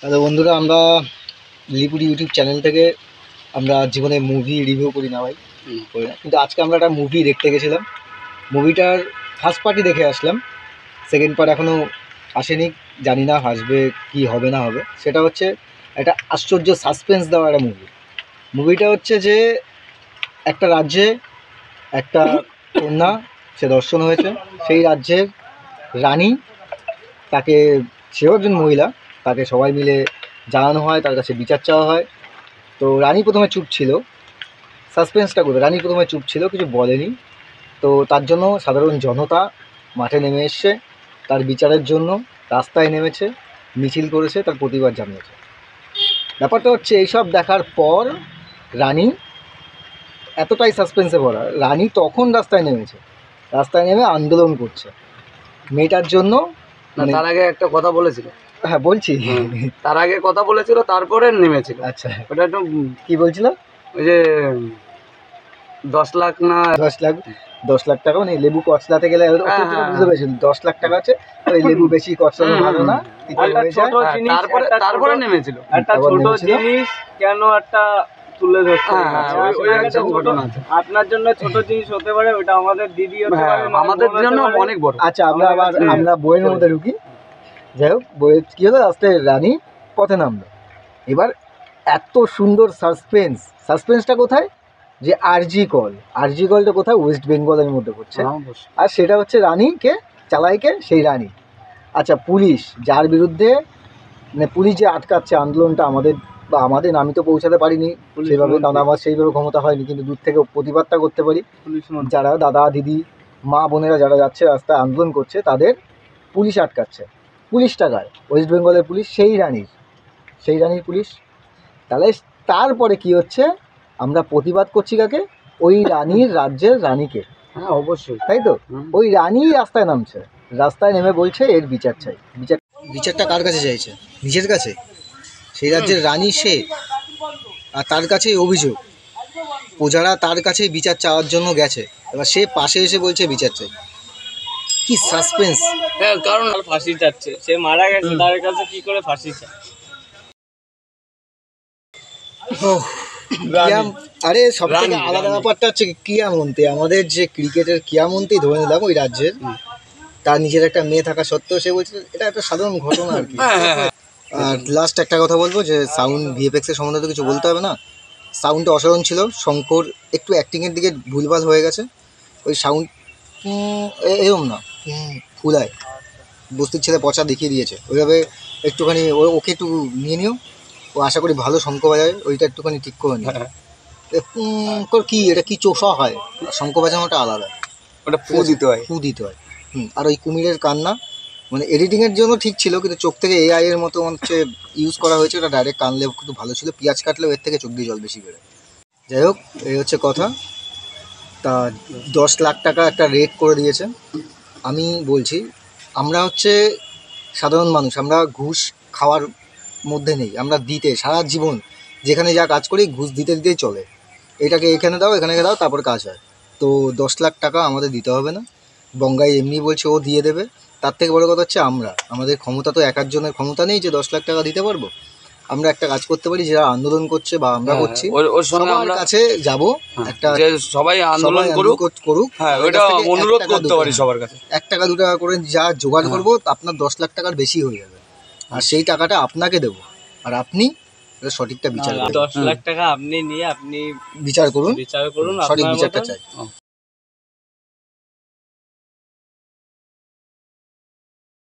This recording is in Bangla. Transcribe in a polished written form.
হ্যালো বন্ধুরা, আমরা লিপুর ইউটিউব চ্যানেল থেকে আমরা জীবনে মুভি রিভিউ করি না ভাই, করি না। কিন্তু আজকে আমরা একটা মুভি দেখতে গেছিলাম। মুভিটার ফার্স্ট পার্টই দেখে আসলাম, সেকেন্ড পার্ট এখনও আসেনি। জানি না আসবে কি হবে না হবে। সেটা হচ্ছে একটা আশ্চর্য সাসপেন্স দেওয়া একটা মুভি। মুভিটা হচ্ছে যে একটা রাজ্যে একটা কন্যা, সে দর্শন হয়েছে। সেই রাজ্যের রানী, তাকে, সেও একজন মহিলা, তাকে সবাই মিলে জানানো হয়, তার কাছে বিচার চাওয়া হয়। তো রানী প্রথমে চুপ ছিল। সাসপেন্সটা করে রানী প্রথমে চুপ ছিল, কিছু বলেনি। তো তার জন্য সাধারণ জনতা মাঠে নেমে এসছে, তার বিচারের জন্য রাস্তায় নেমেছে, মিছিল করেছে, তার প্রতিবাদ জানিয়েছে। ব্যাপারটা হচ্ছে এইসব দেখার পর রানী এতটাই সাসপেন্সে ভরা, রানী তখন রাস্তায় নেমেছে, রাস্তায় নেমে আন্দোলন করছে মেয়েটার জন্য। মানে তার আগে একটা কথা বলেছিল। হ্যাঁ বলছি, তার আগে কথা বলেছিল, তারপরে নেমেছিল। আচ্ছা ওটা একটু কি বলছিল? ওই যে 10 লাখ না 10 লাখ টাকা, মানে লেবু কচলাতে গেলে বুঝতে পেরেছেন 10 লাখ টাকা আছে, ওই লেবু বেশি কচলানো ভালো না, তারপরে নেমেছিল। একটা ছোট জিনিস কেন একটা তুলে ধরতে আপনার জন্য ছোট জিনিস হতে পারে, ওটা আমাদের দিদি হতে পারে, আমাদের জন্য অনেক বড়। আচ্ছা আমরা বইয়ের মধ্যে ঢুকি। যাই হোক, বইয়ের কি হলো, রাস্তায় রানী পথে নামলো। এবার এত সুন্দর সাসপেন্সটা কোথায়, যে আরজি কলটা কোথায়, ওয়েস্ট বেঙ্গলের মধ্যে পড়ছে। আর সেটা হচ্ছে রানীকে চালাইকে, সেই রানী। আচ্ছা, পুলিশ যার বিরুদ্ধে, মানে পুলিশ যে আটকাচ্ছে আন্দোলনটা, আমাদের আমি তো পৌঁছাতে পারিনি সেইভাবে, কারণ আমার সেইভাবে ক্ষমতা হয়নি, কিন্তু দূর থেকে প্রতিবাদটা করতে পারি। যারা দাদা দিদি মা বোনেরা যারা যাচ্ছে রাস্তায় আন্দোলন করছে, তাদের পুলিশ আটকাচ্ছে। পুলিশটা গায় ওয়েস্ট বেঙ্গলের পুলিশ, সেই রানীর পুলিশ। তাহলে তারপরে কি হচ্ছে, আমরা প্রতিবাদ করছি কাকে? ওই রানীর রাজ্যের রানীকে। হ্যাঁ অবশ্যই, তাই তো। ওই রানী রাস্তায় নামছে, রাস্তায় নেমে বলছে এর বিচার চাই। বিচারটা কার কাছে চাইছে? নিজের কাছে। সেই রাজ্যের রানী সে, আর তার কাছেই অভিযোগ, প্রজারা তার কাছেই বিচার চাওয়ার জন্য গেছে। এবার সে পাশে এসে বলছে বিচার চাই। কি সাসপেন্স! কারণ ফাঁসি চাচ্ছে, সে মারা গেছে, তার কাছে কি করে ফাঁসি চায়? আরে সব থেকে আলাদা ব্যাপারটা হচ্ছে কিয়ামন্ত্রী, আমাদের যে ক্রিকেটের কিয়ামন্ত্রী ধরে নিলাম ওই রাজ্যের, তার নিজের একটা মেয়ে থাকা সত্ত্বেও সে বলছে এটা একটা সাধারণ ঘটনা আর কি। আর লাস্ট একটা কথা বলবো, যে সাউন্ড ভিএফএক্সের সম্বন্ধে তো কিছু বলতে হবে না। সাউন্ডটা অসাধারণ ছিল। শঙ্কর একটু অ্যাক্টিংয়ের দিকে ভুলভাল হয়ে গেছে। ওই সাউন্ড এরম না, ফুলায় বস্তির ছেলে পচা দেখিয়ে দিয়েছে ওইভাবে। একটুখানি ওকে একটু নিয়ে নিও, ও আশা করি ভালো শঙ্খ বাজায়, ওইটা একটুখানি ঠিক করে নিও। কি এটা কি চোষা হয়, শঙ্খ বাজানোটা আলাদা, ওটা ফু দিতে হয়। আর ওই কুমিরের কান্না, মানে এডিটিংয়ের জন্য ঠিক ছিল, কিন্তু চোখ থেকে এআই এর মতো হচ্ছে ইউজ করা হয়েছে। ওটা ডাইরেক্ট কানলে কিন্তু ভালো ছিল, পেঁয়াজ কাটলেও এর থেকে চোখ দিয়ে জল বেশি বেরোয়। যাই হোক, এই হচ্ছে কথা। তা 10 লাখ টাকা একটা রেট করে দিয়েছে। আমি বলছি, আমরা হচ্ছে সাধারণ মানুষ, আমরা ঘুষ খাওয়ার মধ্যে নেই, আমরা দিতে সারা জীবন যেখানে যা কাজ করি ঘুষ দিতে দিতেই চলে। এটাকে এখানে দাও, এখানে দাও, তারপর কাজ হয়। তো 10 লাখ টাকা আমাদের দিতে হবে না। বঙ্গাই এমনি বলছে ও দিয়ে দেবে। তার থেকে বড় কথা হচ্ছে আমাদের ক্ষমতা তো একার জনের ক্ষমতা নেই যে 10 লাখ টাকা দিতে পারবো। আমরা একটা কাজ করতে পারি, যারা আন্দোলন করছে বা আমরা করছি, সবার কাছে যাব, একটা সবাই আন্দোলন করুক, অনুরোধ করতে পারি সবার কাছে। 1 টাকা 2 টাকা করে যা জোগাড় করবো, আপনার 10 লাখ টাকার বেশি হয়ে যাবে। আর সেই টাকাটা আপনাকে দেবো, আর আপনি সঠিকটা বিচার করুন। 10 লাখ টাকা আপনি নিয়ে আপনি বিচার করুন, করুন, সঠিক বিচারটা চাই।